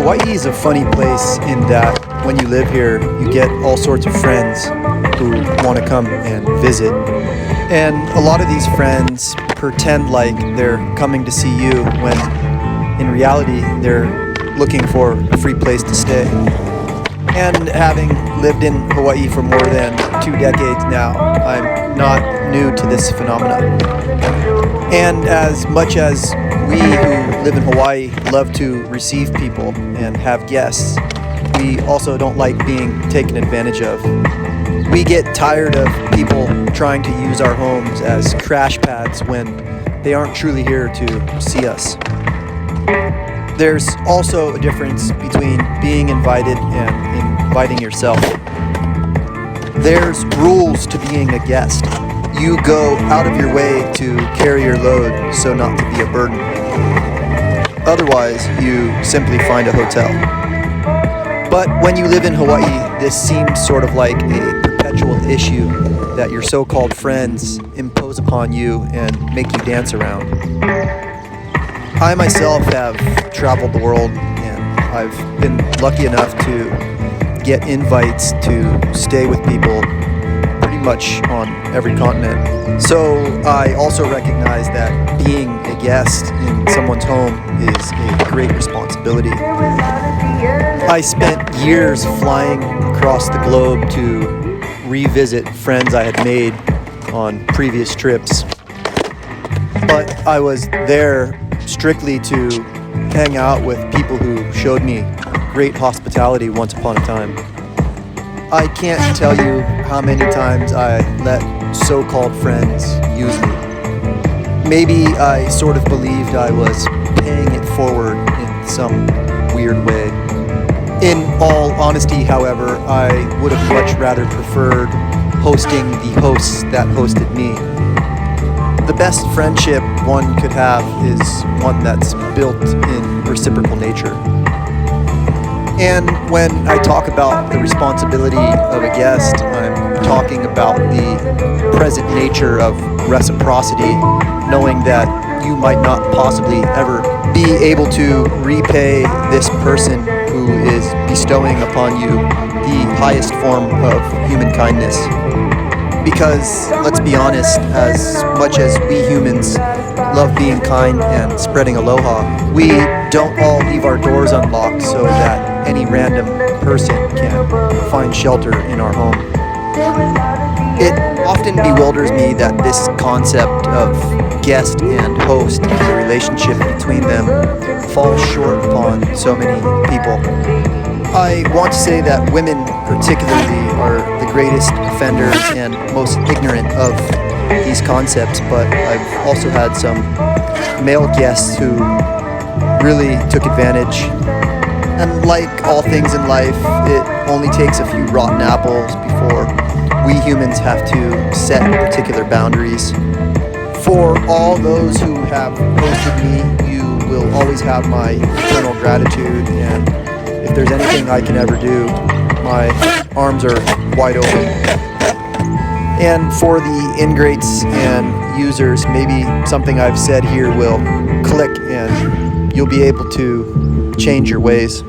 Hawaii is a funny place in that when you live here, you get all sorts of friends who want to come and visit. And a lot of these friends pretend like they're coming to see you when in reality they're looking for a free place to stay. And having lived in Hawaii for more than 2 decades now, I'm not new to this phenomenon. And as much as we who live in Hawaii love to receive people and have guests, we also don't like being taken advantage of. We get tired of people trying to use our homes as crash pads when they aren't truly here to see us. There's also a difference between being invited and inviting yourself. There's rules to being a guest. You go out of your way to carry your load so not to be a burden. Otherwise, you simply find a hotel. But when you live in Hawaii, this seems sort of like a perpetual issue that your so-called friends impose upon you and make you dance around. I myself have traveled the world, and I've been lucky enough to get invites to stay with people pretty much on every continent. So I also recognize that being a guest in someone's home is a great responsibility. I spent years flying across the globe to revisit friends I had made on previous trips. But I was there strictly to hang out with people who showed me great hospitality once upon a time. I can't tell you how many times I let so-called friends use me. Maybe I sort of believed I was paying it forward in some weird way. In all honesty, however, I would have much rather preferred hosting the hosts that hosted me. The best friendship one could have is one that's built in reciprocal nature. And when I talk about the responsibility of a guest, I'm talking about the present nature of reciprocity, knowing that you might not possibly ever be able to repay this person who is bestowing upon you the highest form of human kindness. Because, let's be honest, as much as we humans love being kind and spreading aloha, we don't all leave our doors unlocked so that any random person can find shelter in our home. It often bewilders me that this concept of guest and host and the relationship between them falls short upon so many people. I want to say that women particularly are the greatest offenders and most ignorant of these concepts, but I've also had some male guests who really took advantage. And like all things in life, it only takes a few rotten apples before we humans have to set particular boundaries. For all those who have hosted me, you will always have my eternal gratitude, and if there's anything I can ever do, my arms are wide open. And for the ingrates and users, maybe something I've said here will click and you'll be able to change your ways.